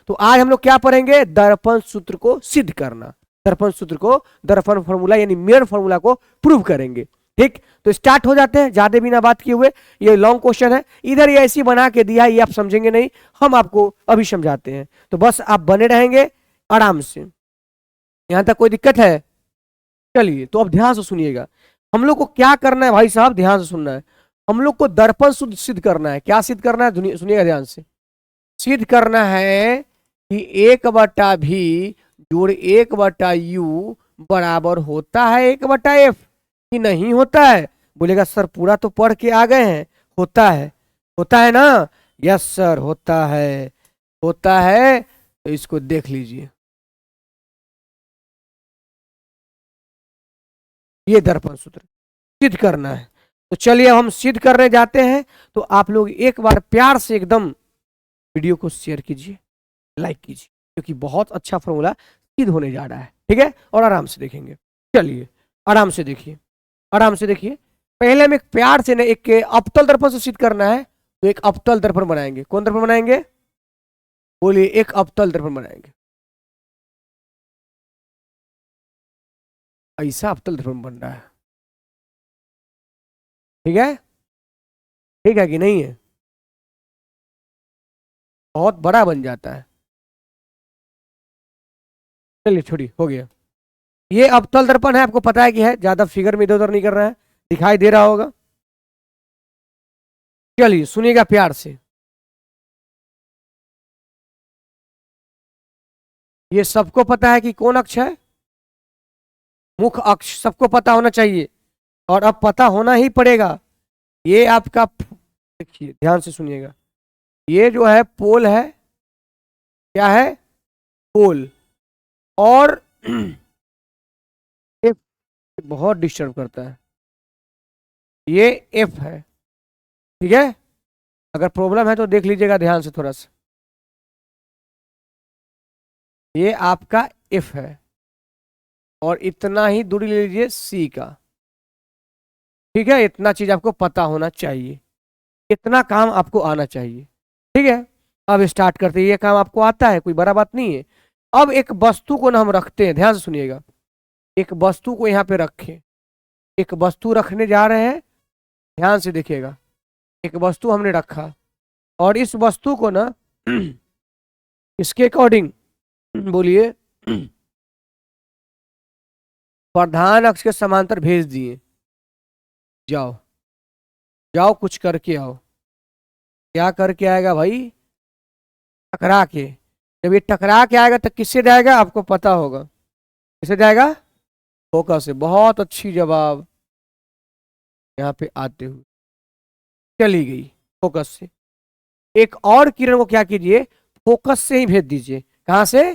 तो आज हम लोग क्या पढ़ेंगे, दर्पण सूत्र को सिद्ध करना, दर्पण सूत्र को, दर्पण फॉर्मूला यानी मिरर फॉर्मूला को प्रूव करेंगे। ठीक, तो स्टार्ट हो जाते हैं, ज्यादा बिना बात किए हुए। ये लॉन्ग क्वेश्चन है, इधर ये ऐसी बना के दिया है, ये आप समझेंगे नहीं, हम आपको अभी समझाते हैं, तो बस आप बने रहेंगे आराम से। यहां तक कोई दिक्कत है? चलिए, तो अब ध्यान से सुनिएगा, हम लोग को क्या करना है भाई साहब, ध्यान से सुनना है। हम लोग को दर्पण सूत्र सिद्ध करना है। क्या सिद्ध करना है, सुनिएगा ध्यान से। सिद्ध करना है कि 1/v जोड़ 1/u बराबर होता है 1/f कि नहीं होता है। बोलेगा सर पूरा तो पढ़ के आ गए हैं, होता है, होता है ना? यस सर, होता है, होता है। तो इसको देख लीजिए, ये दर्पण सूत्र सिद्ध करना है। तो चलिए हम सिद्ध करने जाते हैं। तो आप लोग एक बार प्यार से एकदम वीडियो को शेयर कीजिए, लाइक कीजिए, क्योंकि बहुत अच्छा फॉर्मूला सिद्ध होने जा रहा है। ठीक है, और आराम से देखेंगे। चलिए आराम से देखिए, आराम से देखिए। पहले हम एक प्यार से ना एक अवतल दर्पण से सिद्ध करना है, तो एक अवतल दर्पण बनाएंगे। कौन दर्पण बनाएंगे? बोलिए, एक अवतल दर्पण बनाएंगे। ऐसा अवतल दर्पण बन रहा है, ठीक है? ठीक है कि नहीं है? बहुत बड़ा बन जाता है। चलिए छोड़िए, हो गया। ये अवतल दर्पण है, आपको पता है कि है, ज्यादा फिगर में इधर उधर नहीं कर रहा है, दिखाई दे रहा होगा। चलिए सुनिएगा प्यार से। ये सबको पता है कि कौन अक्ष है? मुख्य अक्ष सबको पता होना चाहिए, और अब पता होना ही पड़ेगा। ये आपका, देखिए ध्यान से सुनिएगा, ये जो है पोल है, क्या है? पोल। और एफ बहुत डिस्टर्ब करता है, ये एफ है, ठीक है? अगर प्रॉब्लम है तो देख लीजिएगा ध्यान से थोड़ा सा। ये आपका एफ है, और इतना ही दूरी ले लीजिए सी का, ठीक है? इतना चीज आपको पता होना चाहिए, इतना काम आपको आना चाहिए, ठीक है? अब स्टार्ट करते हैं। ये काम आपको आता है, कोई बड़ा बात नहीं है। अब एक वस्तु को ना हम रखते हैं, ध्यान से सुनिएगा। एक वस्तु को यहाँ पे रखें, एक वस्तु रखने जा रहे हैं, ध्यान से देखिएगा। एक वस्तु हमने रखा, और इस वस्तु को ना इसके अकॉर्डिंग, बोलिए, प्रधान अक्ष के समांतर भेज दिए। जाओ जाओ, कुछ करके आओ। क्या करके आएगा भाई? टकरा के। जब ये टकरा के आएगा तो किससे जाएगा, आपको पता होगा किससे जाएगा? फोकस से। बहुत अच्छी जवाब यहाँ पे आते हुए चली गई, फोकस से। एक और किरण को क्या कीजिए, फोकस से ही भेज दीजिए। कहां से?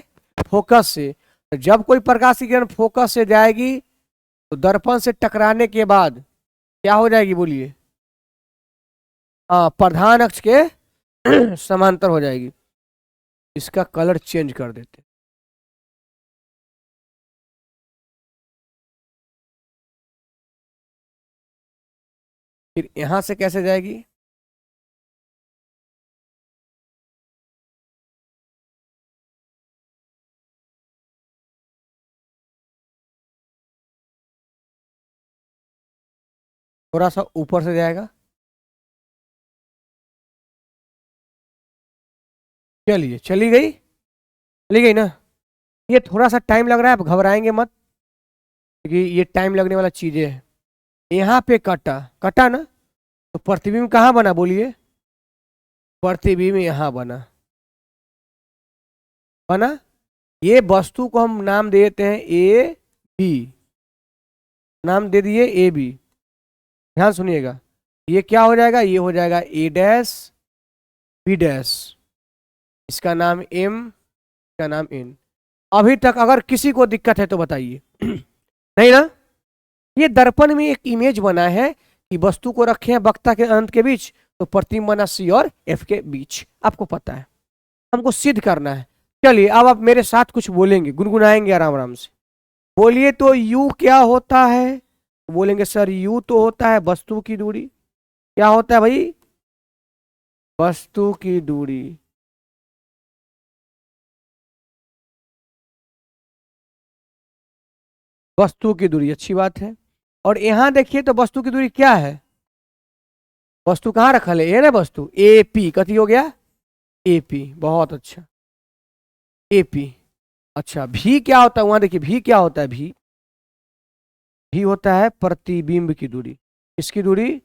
फोकस से। तो जब कोई प्रकाश की किरण फोकस से जाएगी, तो दर्पण से टकराने के बाद क्या हो जाएगी, बोलिए? प्रधान अक्ष के समांतर हो जाएगी। इसका कलर चेंज कर देते, फिर यहां से कैसे जाएगी? थोड़ा सा ऊपर से जाएगा। चलिए, चली गई ना? ये थोड़ा सा टाइम लग रहा है, आप घबराएंगे मत, क्योंकि ये टाइम लगने वाला चीजें है। यहाँ पे कटा, कटा ना? तो प्रतिबिंब कहाँ बना, बोलिए? प्रतिबिंब यहाँ बना, बना। ये वस्तु को हम नाम देते हैं ए बी, नाम दे दिए ए बी। ध्यान सुनिएगा, ये क्या हो जाएगा? ये हो जाएगा ए डैश बी डैश, इसका नाम एम, इसका नाम एन। अभी तक अगर किसी को दिक्कत है तो बताइए। नहीं ना? ये दर्पण में एक इमेज बना है कि वस्तु को रखे हैं वक्ता के अनंत के बीच, तो प्रतिबिंब बना सी और एफ के बीच। आपको पता है, हमको सिद्ध करना है। चलिए अब आप मेरे साथ कुछ बोलेंगे, गुनगुनाएंगे आराम आराम से। बोलिए, तो यू क्या होता है? बोलेंगे सर यू तो होता है वस्तु की दूरी। क्या होता है भाई? वस्तु की दूरी। वस्तु की दूरी, अच्छी बात है। और यहां देखिए तो वस्तु की दूरी क्या है, वस्तु कहाँ रखल है, ये ना वस्तु AP, कथी हो गया AP, बहुत अच्छा AP। अच्छा भी क्या होता है, वहां देखिए भी क्या होता है, भी होता है प्रतिबिंब की दूरी, किसकी दूरी,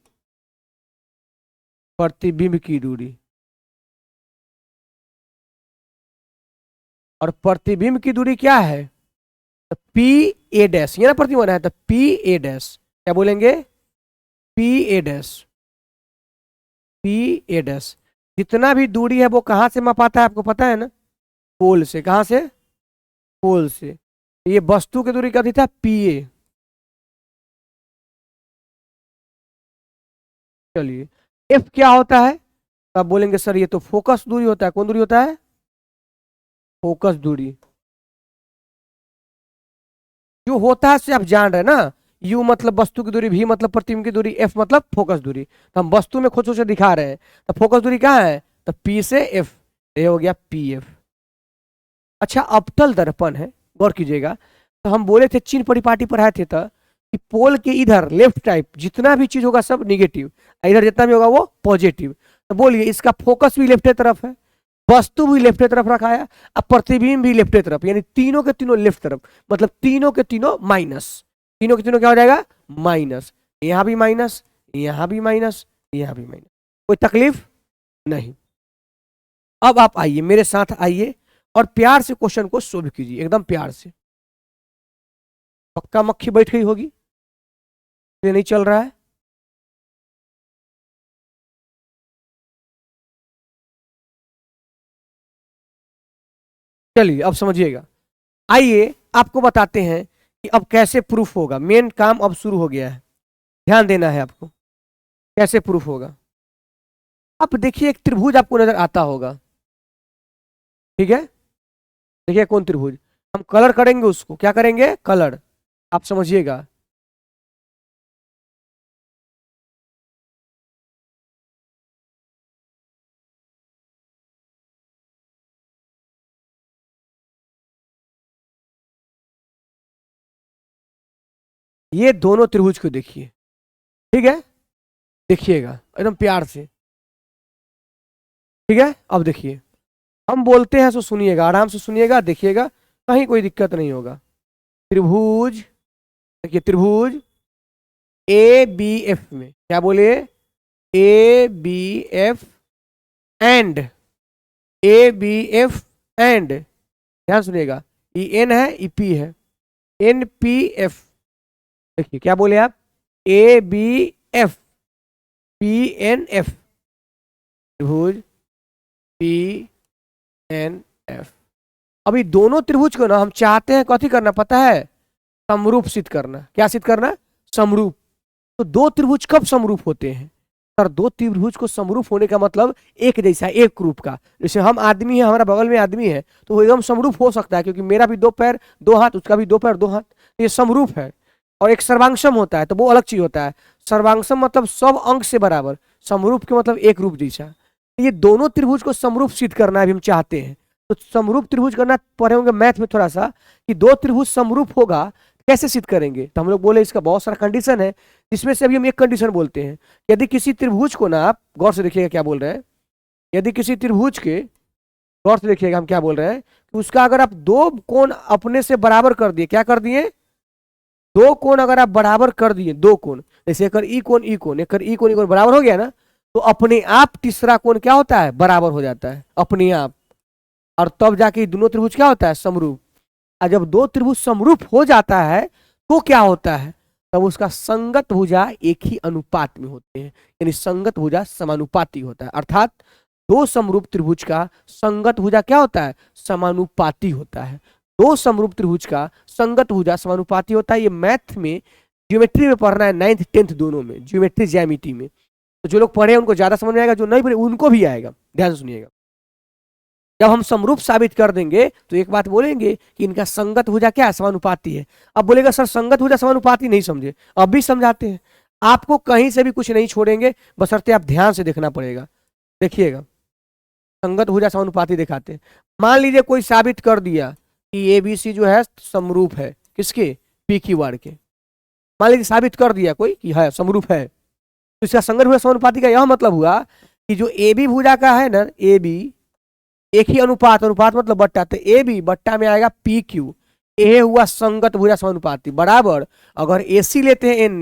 प्रतिबिंब की दूरी। और प्रतिबिंब की दूरी क्या है, तो PA', ये ना प्रतिबिंब है तो PA', क्या बोलेंगे PA', PA'। जितना भी दूरी है वो कहां से मापाता है, आपको पता है ना, पोल से, कहां से, पोल से। ये वस्तु की दूरी क्या थी था PA। चलिए F क्या होता है, तब बोलेंगे सर ये तो फोकस दूरी होता है, कौन दूरी होता है, फोकस दूरी। जो होता है से आप जान रहे हैं ना, U मतलब वस्तु की दूरी, V मतलब प्रतिबिंब की दूरी, F मतलब फोकस दूरी। तो हम वस्तु में खोज से दिखा रहे हैं, तो फोकस दूरी कहाँ है, तो P से F, ये हो गया PF। अच्छा अवतल दर्पण है, गौर कीजिएगा। तो हम बोले थे चिन्ह परिपाटी पढ़ाए थे तो कि पोल के इधर लेफ्ट टाइप जितना भी चीज होगा सब निगेटिव, इधर जितना भी होगा वो पॉजिटिव। तो बोलिए इसका फोकस भी लेफ्ट तरफ है, वस्तु भी लेफ्ट तरफ रखा है, अब प्रतिबिंब भी लेफ्ट तरफ, यानी तीनों के तीनों लेफ्ट तरफ, मतलब तीनों के तीनों माइनस, तीनों के तीनों क्या हो जाएगा माइनस, यहां भी माइनस, यहां भी माइनस, यहां भी माइनस, कोई तकलीफ नहीं। अब आप आइए मेरे साथ आइए और प्यार से क्वेश्चन को सोल्व कीजिए, एकदम प्यार से। पक्का मक्खी बैठ गई होगी, ये नहीं चल रहा है। चलिए अब समझिएगा, आइए आपको बताते हैं कि अब कैसे प्रूफ होगा, मेन काम अब शुरू हो गया है, ध्यान देना है आपको, कैसे प्रूफ होगा। अब देखिए एक त्रिभुज आपको नजर आता होगा, ठीक है, देखिए कौन त्रिभुज, हम कलर करेंगे उसको, क्या करेंगे कलर, आप समझिएगा। ये दोनों त्रिभुज को देखिए, ठीक है, देखिएगा एकदम प्यार से, ठीक है। अब देखिए हम बोलते हैं तो सुनिएगा, आराम से सुनिएगा, देखिएगा कहीं कोई दिक्कत नहीं होगा। त्रिभुज, देखिए त्रिभुज ABF में क्या बोले, ABF एंड, ABF एंड, ध्यान सुनिएगा, EN है EP है, NPF, देखिए क्या बोले आप, ABF PNF, त्रिभुज PNF। अभी दोनों त्रिभुज को ना हम चाहते हैं कथी करना पता है, समरूप सिद्ध करना, क्या सिद्ध करना, समरूप। तो दो त्रिभुज कब समरूप होते हैं, सर दो त्रिभुज को समरूप होने का मतलब एक जैसा, एक रूप का, जैसे हम आदमी है, हमारा बगल में आदमी है, तो वो एकदम समरूप हो सकता है, क्योंकि मेरा भी दो पैर दो हाथ, उसका भी दो पैर दो हाथ, तो ये समरूप है। और एक सर्वांगसम होता है, तो वो अलग चीज होता है, सर्वांगसम मतलब सब अंग से बराबर, समरूप के मतलब एक रूप जैसा। तो ये दोनों त्रिभुज को समरूप सिद्ध करना अभी हम चाहते हैं, तो समरूप त्रिभुज करना पढ़े होंगे मैथ में थोड़ा सा, कि दो त्रिभुज समरूप होगा कैसे सिद्ध करेंगे, तो हम लोग बोले इसका बहुत सारा कंडीशन है, जिसमें से अभी हम एक कंडीशन बोलते हैं। यदि किसी त्रिभुज को ना, आप गौर से देखिएगा क्या बोल रहे हैं, यदि किसी त्रिभुज के, गौर से देखिएगा हम क्या बोल रहे हैं, कि उसका अगर आप दो कोण अपने से बराबर कर दिए, क्या कर दिए, दो कोण अगर आप बराबर कर दिए, दो कोण, जैसे एक ई कोण ई कोण, एक ई कोण ई कोण बराबर हो गया ना, तो अपने आप तीसरा कोण क्या होता है, बराबर हो जाता है अपने आप, और तब जाके दोनों त्रिभुज क्या होता है, समरूप। और जब दो त्रिभुज समरूप हो जाता है तो क्या होता है, तब उसका संगत भुजा एक ही अनुपात में होते हैं, यानी संगत भुजा समानुपाती होता है, अर्थात दो समरूप त्रिभुज का संगत भुजा क्या होता है, समानुपाती होता है। दो समरूप त्रिभुज का संगत भुजा समानुपाती होता है, ये मैथ में ज्योमेट्री में पढ़ना है, 9th 10th दोनों में, ज्योमेट्री ज्यामिति में। तो जो लोग पढ़े उनको ज्यादा समझ में आएगा, जो नहीं पढ़े उनको भी आएगा, ध्यान से सुनिएगा। जब हम समरूप साबित कर देंगे तो एक बात बोलेंगे कि इनका संगत भुजा क्या है, समानुपाती है। अब बोलेगा सर संगत भुजा समानुपाती नहीं समझे, अब भी समझाते हैं, आपको कहीं से भी कुछ नहीं छोड़ेंगे, बशर्ते आप ध्यान से देखना पड़ेगा। देखिएगा संगत भुजा समानुपाती दिखाते हैं। मान लीजिए कोई साबित कर दिया कि ABC जो है समरूप है, किसके, पी क्यू आर के। मान लीजिए साबित कर दिया कोई कि है समरूप है, तो इसका संगत भुजा समानुपाती का यह मतलब हुआ कि जो ए बी भुजा का है ना, ए बी एक ही अनुपात, अनुपात मतलब बट्टा, तो ए बी बट्टा में आएगा पी क्यू, ए हुआ संगत भुजा समानुपाती बराबर, अगर ए सी लेते हैं एन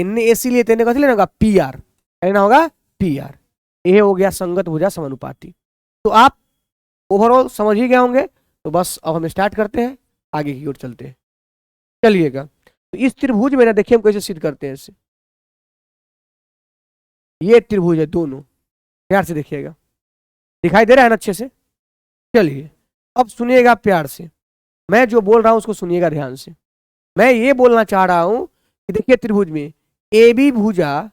ने ए सी लेते हैं कैसे लेना होगा, पी आर, लेना होगा पी आर, ए हो गया संगत भुजा समानुपाती। तो आप ओवरऑल समझ ही गए होंगे। तो बस अब हम स्टार्ट करते हैं, आगे की ओर चलते हैं। चलिएगा, तो इस त्रिभुज में ना देखिए हम कैसे सिद्ध करते हैं इसे। ये त्रिभुज है दोनों, प्यार से देखिएगा, दिखाई दे रहा है ना अच्छे से। चलिए अब सुनिएगा प्यार से, मैं जो बोल रहा हूं उसको सुनिएगा ध्यान से। मैं ये बोलना चाह रहा हूं कि देखिए त्रिभुज में ए बी भुजा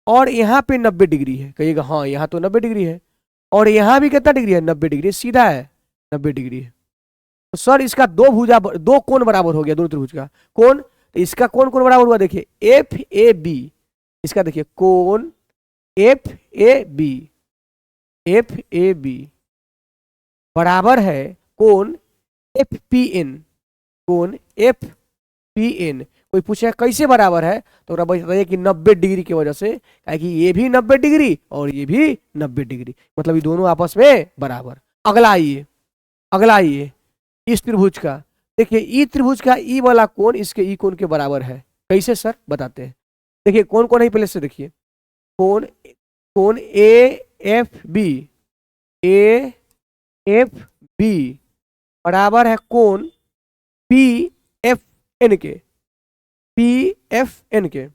और यहाँ पे 90 डिग्री है, कहिएगा हाँ यहाँ तो 90 डिग्री है, और यहाँ भी कितना डिग्री है, 90 डिग्री, सीधा है 90 डिग्री है। तो सर इसका दो कोण बराबर हो गया, दोनों त्रिभुज का कोण, तो इसका कोण बराबर हुआ, देखिए एफ ए बी, इसका देखिए कोण F A B, F A B बराबर है कोण एफ पी एन, कोण एफ पी एन। कोई पूछे कैसे बराबर है, तो बताइए कि 90 डिग्री की वजह से, कि ये भी 90 डिग्री और ये भी 90 डिग्री, मतलब ये दोनों आपस में बराबर। अगला आइए इस त्रिभुज का, देखिए ई त्रिभुज का ई वाला कोण इसके ई कोण के बराबर है, कैसे सर बताते हैं। देखिए कौन कौन है पहले से देखिए, कोण A F B, A F B बराबर है कोण पी एफ एन के, पी एफ एन के।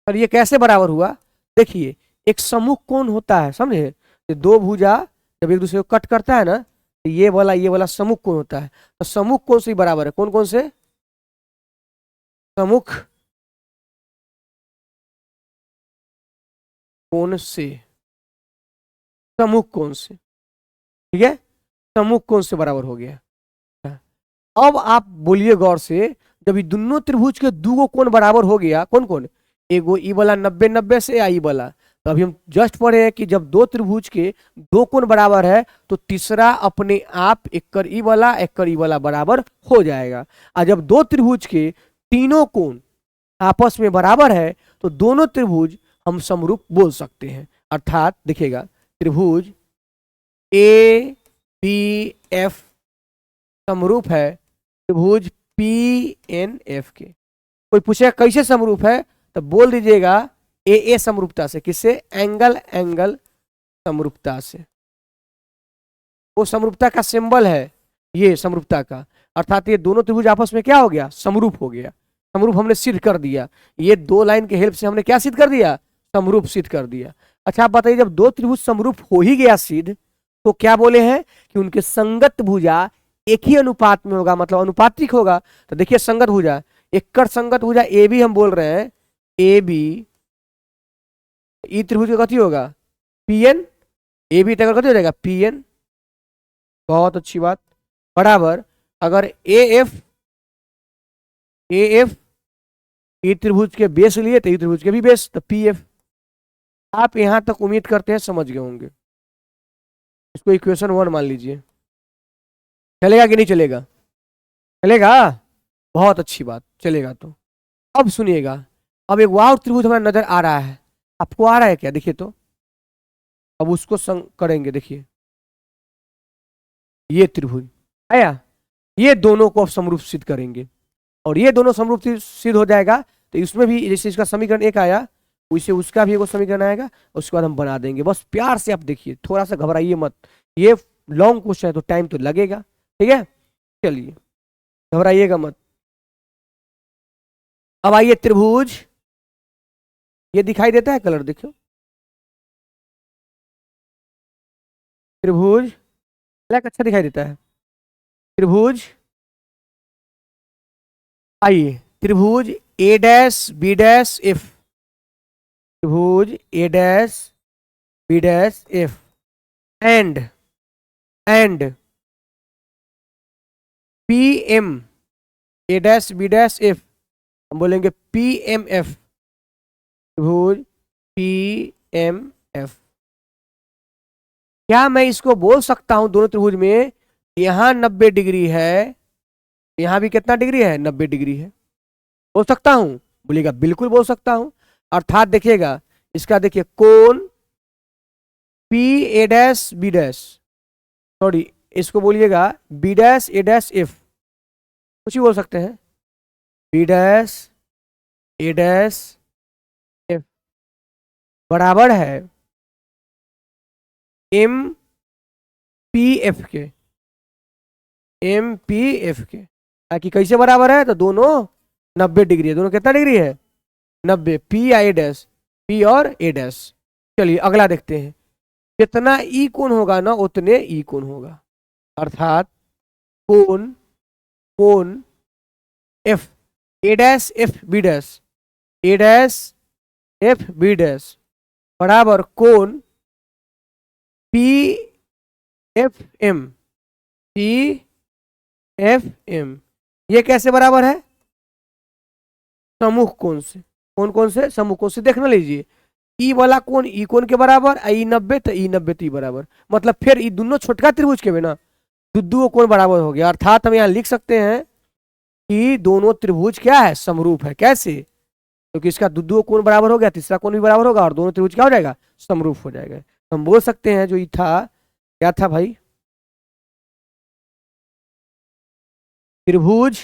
और ये कैसे बराबर हुआ, देखिए एक सम्मुख कोण होता है, समझे, दो भुजा जब एक दूसरे को कट करता है ना, तो ये वाला सम्मुख कोण होता है, तो सम्मुख कोण से ही बराबर है, कौन कौन से, सम्मुख कोण से, सम्मुख कोण से, ठीक है, सम्मुख कोण से बराबर हो गया। अब आप बोलिए गौर से, जब ये दोनों त्रिभुज के दो कोण बराबर हो गया, कौन कौन, एगो ई वाला 90 90 से या ई वाला, तो अभी हम जस्ट पढ़े हैं कि जब दो त्रिभुज के दो कोण बराबर है तो तीसरा अपने आप एक ई वाला बराबर हो जाएगा। और जब दो त्रिभुज के तीनों कोण आपस में बराबर है तो दोनों त्रिभुज हम समरूप बोल सकते हैं। अर्थात देखिएगा त्रिभुज ए बी एफ समरूप है त्रिभुज पी एन एफ के। कोई पूछेगा कैसे समरूप है, तो बोल दीजिएगा ए समरूपता से, किससे, एंगल समरूपता से। वो समरूपता का सिंबल है ये समरूपता का, अर्थात ये दोनों त्रिभुज आपस में क्या हो गया, समरूप हो गया। समरूप हमने सिद्ध कर दिया, ये दो लाइन के हेल्प से हमने क्या सिद्ध कर दिया, समरूप सिद्ध कर दिया। अच्छा आप बताइए, जब दो त्रिभुज समरूप हो ही गया सिद्ध, तो क्या बोले हैं कि उनके संगत भुजा एक ही अनुपात में होगा, मतलब अनुपातिक होगा। तो देखिए संगत भुजा, एकड़ संगत भुजा ए बी हम बोल रहे हैं, ए बी ई त्रिभुज का कथी होगा, पी एन, ए बी तक कथी हो जाएगा, पी एन। बहुत अच्छी बात, बराबर अगर ए एफ ई त्रिभुज के बेस लिए तो ई त्रिभुज के भी बेस, तो पी एफ। आप यहां तक उम्मीद करते हैं समझ गए होंगे, इसको इक्वेशन 1 मान लीजिए। चलेगा कि नहीं चलेगा, चलेगा, बहुत अच्छी बात, चलेगा। तो अब सुनिएगा, अब एक वाव त्रिभुज हमारा नजर आ रहा है, आपको आ रहा है क्या, देखिए तो, अब उसको संग करेंगे। देखिए ये त्रिभुज आया, ये दोनों को अब समरूप सिद्ध करेंगे, और ये दोनों समरूप सिद्ध हो जाएगा तो इसमें भी जैसे इसका समीकरण एक आया वैसे उसका भी एक समीकरण आएगा, उसके बाद हम बना देंगे। बस प्यार से आप देखिए, थोड़ा सा घबराइए मत, ये लॉन्ग क्वेश्चन है तो टाइम तो लगेगा, ठीक है। चलिए घबराइएगा मत। अब आइए त्रिभुज, ये दिखाई देता है कलर, देखो त्रिभुज ब्लैक अच्छा दिखाई देता है। त्रिभुज आइए, त्रिभुज A dash B dash F, त्रिभुज A dash B dash F and P M, A dash B dash F हम बोलेंगे पी एम एफ, त्रिभुज पी एम एफ। क्या मैं इसको बोल सकता हूं दोनों त्रिभुज में यहां 90 डिग्री है यहाँ भी कितना डिग्री है, 90 डिग्री है। बोल सकता हूँ? बोलिएगा बिल्कुल बोल सकता हूँ। अर्थात देखिएगा इसका, देखिए कोण P A dash B dash, sorry इसको बोलिएगा B dash A dash F, कुछ भी बोल सकते हैं, B dash A dash F बराबर है एम पी एफ के, एम पी एफ के। ताकि कैसे बराबर है, तो दोनों 90 डिग्री है, दोनों कितना डिग्री है, 90, पी या ए डैश, पी और ए डैश। चलिए अगला देखते हैं, जितना ई कोण होगा ना उतने ई कोण होगा। अर्थात कोण कोण F A dash F B dash, A dash F B dash बराबर कोण P F M, P F M. ये कैसे बराबर है, समूह कोण से। कौन कौन से, समूह कोण से। देखना लीजिए, ई वाला कोण ई कोण के बराबर, ई 90 तो ई 90 तो ई बराबर, मतलब फिर ई दोनों छोटका त्रिभुज के बिना दुद्दू कोण बराबर हो गया। अर्थात हम यहाँ लिख सकते हैं कि दोनों त्रिभुज क्या है, समरूप है। कैसे, क्योंकि इसका दुद्दू कोण बराबर हो गया, तीसरा कोण भी बराबर होगा और दोनों त्रिभुज क्या हो जाएगा, समरूप हो जाएगा। हम बोल सकते हैं जो ये था, क्या था भाई, त्रिभुज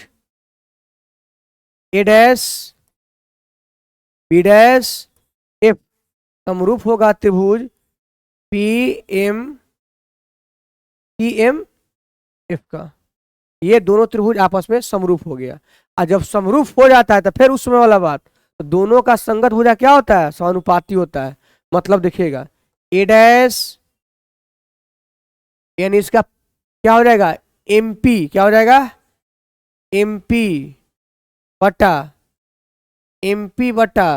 A dash B dash F समरूप होगा त्रिभुज पी एम एफ का। ये दोनों त्रिभुज आपस में समरूप हो गया। और जब समरूप हो जाता है तो फिर उस समय वाला बात, तो दोनों का संगत भुजा क्या होता है, समानुपाती होता है। मतलब देखिएगा ए डैश यानी इसका क्या हो जाएगा, एमपी, क्या हो जाएगा, एमपी बटा एमपी बटा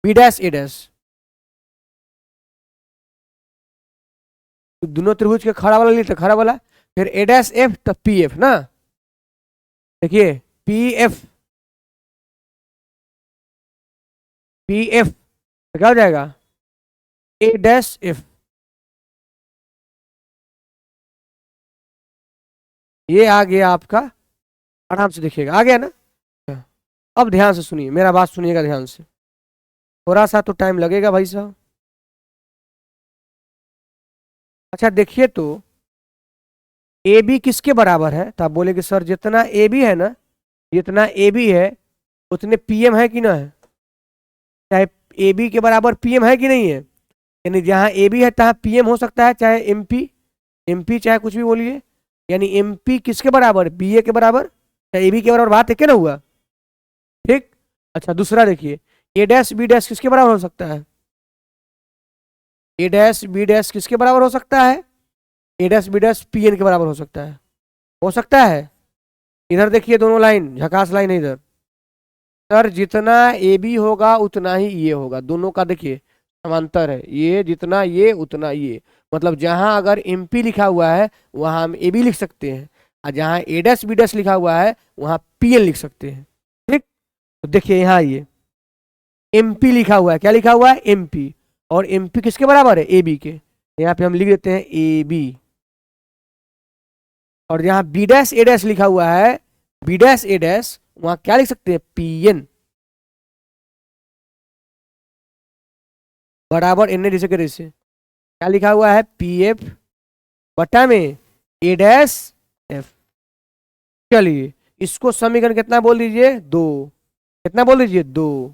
बी डैश ए डैश। दोनों त्रिभुज के खड़ा वाला लिए, खड़ा वाला, फिर ए डैश एफ तो पी एफ ना। देखिए पी एफ तो क्या हो जाएगा, ए डैश एफ। ये आ गया आपका, आराम से देखिएगा आ गया ना। अब ध्यान से सुनिए, मेरा बात सुनिएगा ध्यान से, थोड़ा सा तो टाइम लगेगा भाई साहब। अच्छा देखिए तो ए बी किसके बराबर है, तो आप बोलेगे सर जितना ए बी है ना, जितना ए बी है उतने पीएम है कि ना है, चाहे ए बी के बराबर पीएम है कि नहीं है। यानी जहां ए बी है तहां पीएम हो सकता है, चाहे एमपी चाहे कुछ भी बोलिए। यानी एमपी किसके बराबर, बी ए के बराबर, चाहे ए बी के बराबर। बात है क्या ना हुआ, ठीक। अच्छा दूसरा देखिए, ए डैश बी डैश किसके बराबर हो सकता है, ए डैश बी डैश किसके बराबर हो सकता है, A dash B dash P N के बराबर हो सकता है, हो सकता है। इधर देखिए दोनों लाइन झकास लाइन है इधर। सर जितना ए बी होगा उतना ही ये होगा, दोनों का देखिए समांतर है, ये जितना ये उतना ये। मतलब जहां अगर एम पी लिखा हुआ है वहां हम ए बी लिख सकते हैं, और जहां ए डैश बी डैश लिखा हुआ है वहां पी एन लिख सकते हैं, ठीक। तो देखिए यहाँ ये एम पी लिखा हुआ है, क्या लिखा हुआ है, एम पी, और एम पी किसके बराबर है, ए बी के। यहाँ पे हम लिख देते हैं ए बी, और जहां बी डैश ए डैश लिखा हुआ है, बी डैश ए डैश, वहां क्या लिख सकते हैं, पी एन बराबर एन जैसे करे से क्या लिखा हुआ है, पी एफ बटा में ए डैश एफ। चलिए इसको समीकरण कितना बोल दीजिए, दो। कितना बोल दीजिए, दो।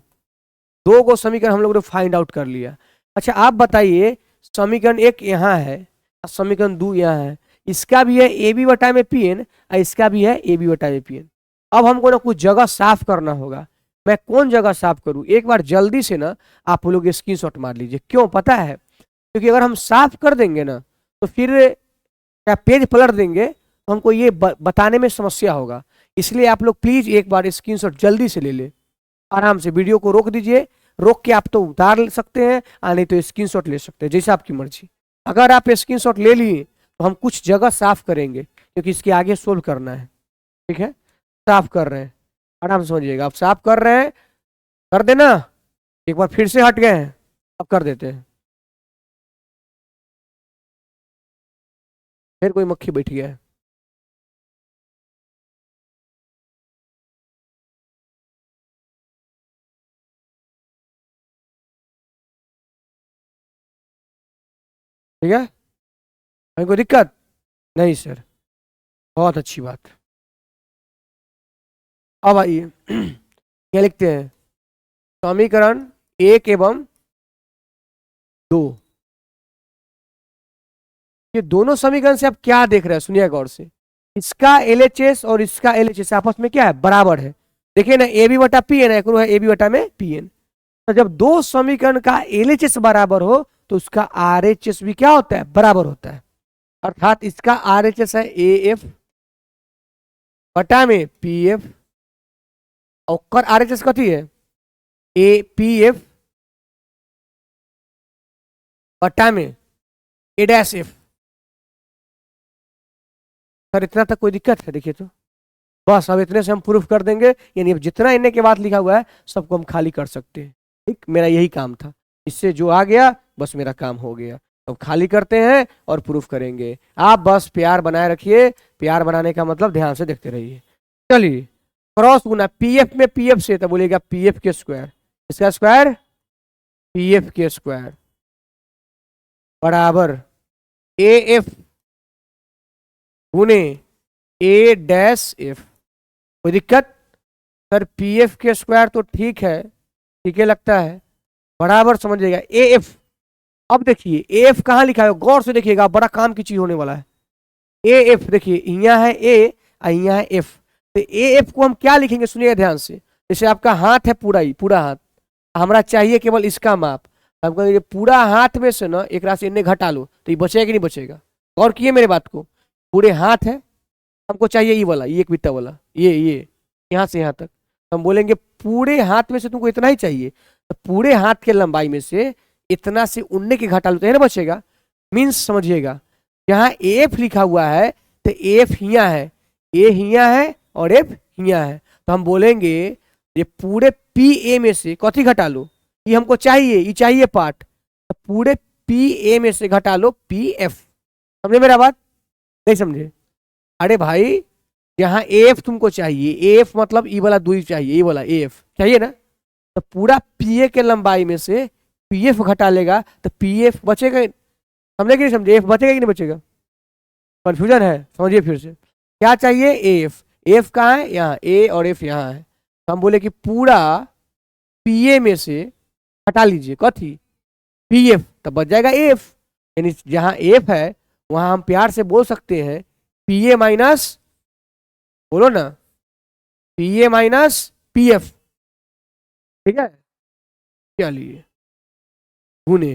दो को समीकरण हम लोग ने फाइंड आउट कर लिया। अच्छा आप बताइए, समीकरण एक यहाँ है और समीकरण दो यहाँ है, इसका भी है ए बी बटा में पी एन और इसका भी है ए बी बटा में पी एन। अब हमको ना कुछ जगह साफ करना होगा। मैं कौन जगह साफ करूं, एक बार जल्दी से ना आप लोग स्क्रीनशॉट मार लीजिए। क्यों पता है, क्योंकि अगर हम साफ कर देंगे ना तो फिर क्या पेज पलट देंगे तो हमको ये बताने में समस्या होगा। इसलिए आप लोग प्लीज एक बार स्क्रीनशॉट जल्दी से ले ले, आराम से वीडियो को रोक दीजिए। रोक के आप तो उतार सकते हैं और नहीं तो स्क्रीनशॉट ले सकते हैं, जैसे आपकी मर्जी। अगर आप स्क्रीनशॉट ले लिए तो हम कुछ जगह साफ करेंगे, क्योंकि इसके आगे सोल्व करना है, ठीक है। साफ कर रहे हैं, आराम से समझिएगा। आप साफ कर रहे हैं, कर देना। एक बार फिर से हट गए हैं, अब कर देते हैं। फिर कोई मक्खी बैठ गया है। ठीक है, कहीं कोई दिक्कत नहीं सर, बहुत अच्छी बात। अब आइए क्या लिखते हैं, समीकरण 1 एवं 2। ये दोनों समीकरण से आप क्या देख रहे हैं, सुनिए गौर से। इसका एलएचएस और इसका एलएचएस आपस में क्या है, बराबर है। देखिए ना, ए बी बटा पी एन है, ए बी बटा में पी एन। तो जब दो समीकरण का एलएचएस बराबर हो तो उसका आरएचएस भी क्या होता है, बराबर होता है। अर्थात इसका आरएचएस है ए एफ बटा में पी एफ, और आरएचएस कथी है, ए पी एफ बटा में ए डैश एफ। सर इतना तक कोई दिक्कत है, देखिए तो बस अब इतने से हम प्रूफ कर देंगे, यानी अब जितना इन्ने के बाद लिखा हुआ है सबको हम खाली कर सकते हैं। ठीक, मेरा यही काम था, इससे जो आ गया बस मेरा काम हो गया। अब खाली करते हैं और प्रूफ करेंगे। आप बस प्यार बनाए रखिए, प्यार बनाने का मतलब ध्यान से देखते रहिए। चलिए, क्रॉस गुना पीएफ में पीएफ से, तो बोलिएगा पीएफ के स्क्वायर, इसका स्क्वायर पीएफ के स्क्वायर बराबर ए एफ गुने ए डैश एफ। कोई दिक्कत सर, पीएफ के स्क्वायर तो ठीक है, ठीक है लगता है, बराबर समझिएगा ए एफ। अब देखिए ए एफ कहाँ लिखा है, गौर से देखिएगा, बड़ा काम की चीज होने वाला है। ए एफ देखिए, यहाँ है ए और यहाँ है एफ, तो ए एफ को हम क्या लिखेंगे, सुनिए ध्यान से। जैसे आपका हाथ है पूरा ही, पूरा हाथ, हमारा चाहिए केवल इसका माप। हमको ये पूरा हाथ में से ना एक राशि इन्हें घटा लो तो ये बचेगा कि नहीं बचेगा, गौर किए मेरे बात को। पूरे हाथ है, हमको चाहिए ये वाला, ये एक बित्ता वाला, ये यहाँ से यहाँ तक। हम बोलेंगे पूरे हाथ में से तुमको इतना ही चाहिए, तो पूरे हाथ के लंबाई में से इतना से उन्ने के घटा लो तो है ना बचेगा। मीन्स समझिएगा, यहाँ एफ लिखा हुआ है तो एफ हिया है, ए हिया है और एफ हिया है, तो हम बोलेंगे ये पूरे पी ए में से कथी घटा लो, ये हमको चाहिए, ये चाहिए पार्ट, तो पूरे पी ए में से घटा लो पी एफ। समझे मेरा बात, नहीं समझे? अरे भाई, यहाँ एफ तुमको चाहिए, एफ मतलब ई वाला दूरी चाहिए, ये वाला एफ चाहिए ना, तो पूरा पीए के लंबाई में से पीएफ घटा लेगा तो पीएफ बचेगा। समझे कि नहीं समझे, एफ बचेगा कि नहीं बचेगा, कंफ्यूजन है, समझिए फिर से। क्या चाहिए, एफ, एफ कहाँ है, यहाँ, ए और एफ यहाँ है, तो हम बोले कि पूरा पीए में से हटा लीजिए कथी, पीएफ, तो बच जाएगा एफ। यानी जहाँ एफ है वहां हम प्यार से बोल सकते हैं पीए माइनस, बोलो ना, पीए माइनस पीएफ। ठीक है, चलिए, गुने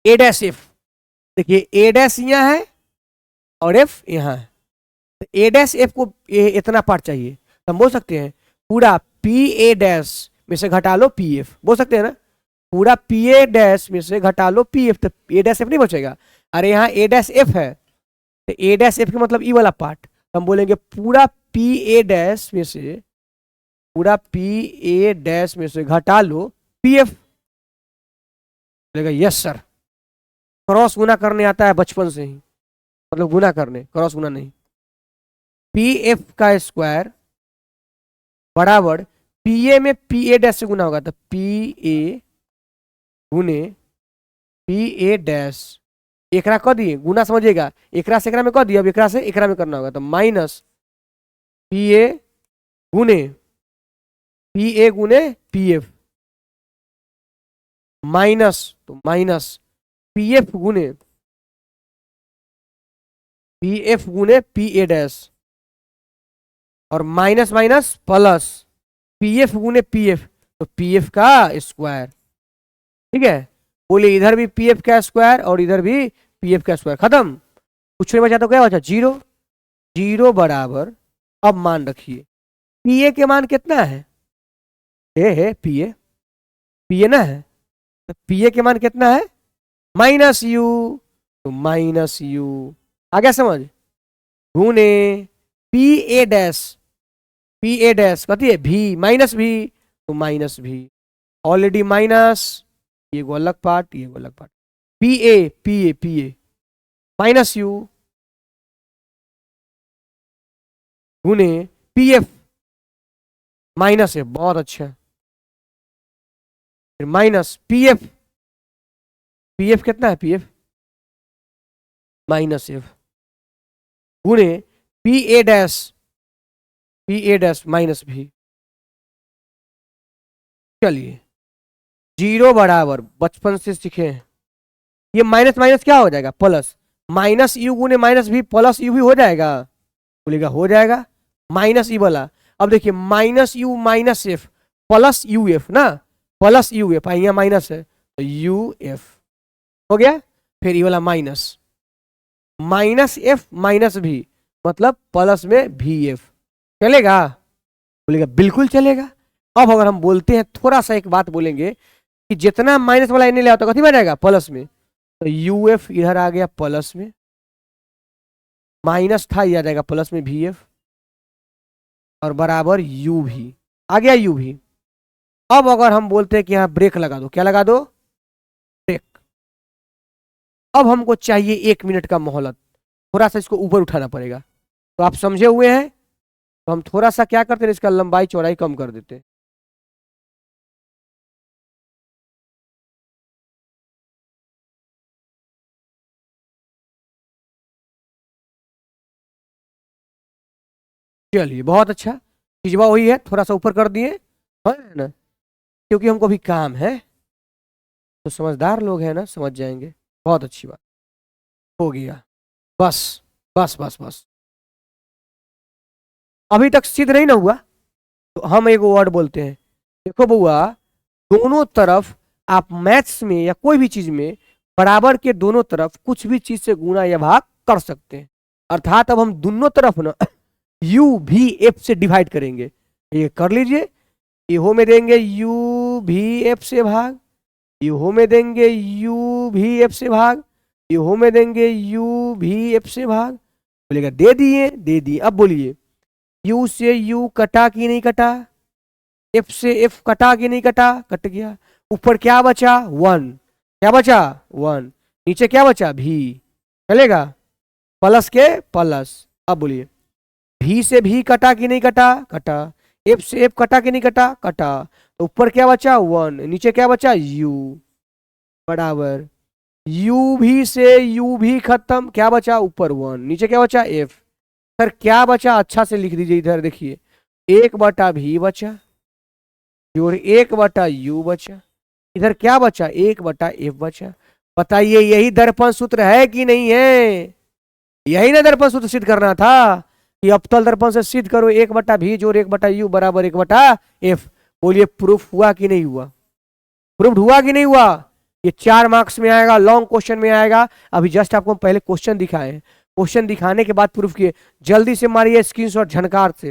ए डैश एफ। देखिए ए डैश यहाँ है और एफ यहाँ है, तो ए डैश एफ को इतना पार्ट चाहिए, तो हम बोल सकते हैं पूरा पी ए डैश में से घटा लो पी एफ, बोल सकते हैं ना, पूरा पी ए डैश में से घटा लो पी एफ, तो ए डैश एफ नहीं बचेगा। अरे यहाँ ए डैश एफ है, तो ए डैश एफ का मतलब ई वाला पार्ट, हम बोलेंगे पूरा पी ए डैश में से, पूरा पी ए डैश में से घटा लो पी एफ। बोलेगा यस सर, क्रॉस गुना करने आता है बचपन से ही, मतलब गुना करने, क्रॉस गुना नहीं। पी एफ का स्क्वायर बराबर पी ए में पी ए डैश से गुना होगा, तो पी ए गुने पी ए डैश, एकरा कह दिए गुना, समझिएगा, एकरा से एकरा में कह दिए, अब एकरा से एकरा में करना होगा, तो माइनस पी ए गुने पी एफ, माइनस तो माइनस पी एफ गुने पी ए डैश, और minus minus plus P F गुने पी एफ, तो पी एफ का स्क्वायर। ठीक है, बोलिए इधर भी पी एफ का स्क्वायर और इधर भी पी एफ का स्क्वायर, खत्म। कुछ नहीं बचा तो क्या बचा, जीरो। जीरो बराबर, अब मान रखिए पी ए के मान कितना है, पी ए ना है, तो पी ए के मान कितना है, माइनस यू, तो माइनस यू आ गया समझ, गुने पी ए डैश कथी है, भी माइनस भी, तो माइनस भी, ऑलरेडी माइनस, ये वो अलग पार्ट, ये वो अलग part, P A minus you गुने पी एफ माइनस है, बहुत अच्छा, फिर minus P F P F कितना है, पी एफ माइनस एफ गुणे पी ए डैश माइनस भी। चलिए जीरो बराबर बचपन से सीखे हैं, ये माइनस माइनस क्या हो जाएगा, प्लस, माइनस यू गुने माइनस भी प्लस यू भी हो जाएगा, बोलेगा हो जाएगा, माइनस ई वाला। अब देखिए minus you minus F plus U F ना, प्लस यू एफ, यहाँ माइनस है तो यू एफ हो गया, फिर ये वाला माइनस, माइनस एफ माइनस भी मतलब प्लस में भी एफ, चलेगा, बोलेगा बिल्कुल चलेगा। अब अगर हम बोलते हैं, थोड़ा सा एक बात बोलेंगे कि जितना माइनस वाला इन्हें ले आता कथी में आ जाएगा, प्लस में, तो यू एफ इधर आ गया प्लस में, माइनस था ये आ जाएगा प्लस में भी एफ, और बराबर यू भी आ गया, यू भी। अब अगर हम बोलते हैं कि यहाँ ब्रेक लगा दो, क्या लगा दो, ब्रेक। अब हमको चाहिए 1 मिनट का मोहलत, थोड़ा सा इसको ऊपर उठाना पड़ेगा, तो आप समझे हुए हैं, तो हम थोड़ा सा क्या करते हैं, इसका लंबाई चौड़ाई कम कर देते हैं। चलिए बहुत अच्छा, चीजवा वही है, थोड़ा सा ऊपर कर दिए, है ना, क्योंकि हमको भी काम है, तो समझदार लोग हैं ना, समझ जाएंगे। बहुत अच्छी बात, हो गया, बस बस बस बस। अभी तक सिद्ध नहीं ना हुआ, तो हम एक वर्ड बोलते हैं, देखो बुआ, दोनों तरफ आप मैथ्स में या कोई भी चीज में बराबर के दोनों तरफ कुछ भी चीज से गुणा या भाग कर सकते हैं, अर्थात अब हम दोनों तरफ ना यू भी एफ से डिवाइड करेंगे, ये कर लीजिए, इहो में देंगे यू भी एफ से भाग, इहो में देंगे यू भी एफ से भाग, इहो में देंगे यू भी एफ से भाग, बोलेगा दे दिए, दे दिए। अब बोलिए यू से यू कटा कि नहीं कटा, एफ से एफ कटा कि नहीं कटा, कट गया, ऊपर क्या बचा 1, क्या बचा 1, नीचे क्या बचा भी, चलेगा, प्लस के प्लस। अब बोलिए भी से भी कटा कि नहीं कटा, कटा, एफ से एफ कटा कि नहीं कटा, कटा, तो ऊपर क्या बचा 1, नीचे क्या बचा यू, बराबर यू भी से यू भी खत्म, क्या बचा ऊपर 1, नीचे क्या बचा एफ, सर क्या बचा, अच्छा से लिख दीजिए इधर, देखिए 1 भी बचा, जोड़ 1 यू बचा, इधर क्या बचा 1 एफ बचा। बताइए यही दर्पण सूत्र है कि नहीं है, यही ना दर्पण सूत्र सिद्ध करना था, कि अवतल दर्पण से सिद्ध करो 1 भी जोड़ 1 यू बराबर 1 एफ। बोलिए प्रूफ हुआ कि नहीं हुआ, प्रूफ हुआ कि नहीं हुआ, ये 4 मार्क्स में आएगा, लॉन्ग क्वेश्चन में आएगा। अभी जस्ट आपको पहले क्वेश्चन दिखाए हैं, क्वेश्चन दिखाने के बाद प्रूफ किए, जल्दी से मारिए स्क्रीनशॉट झनकार से।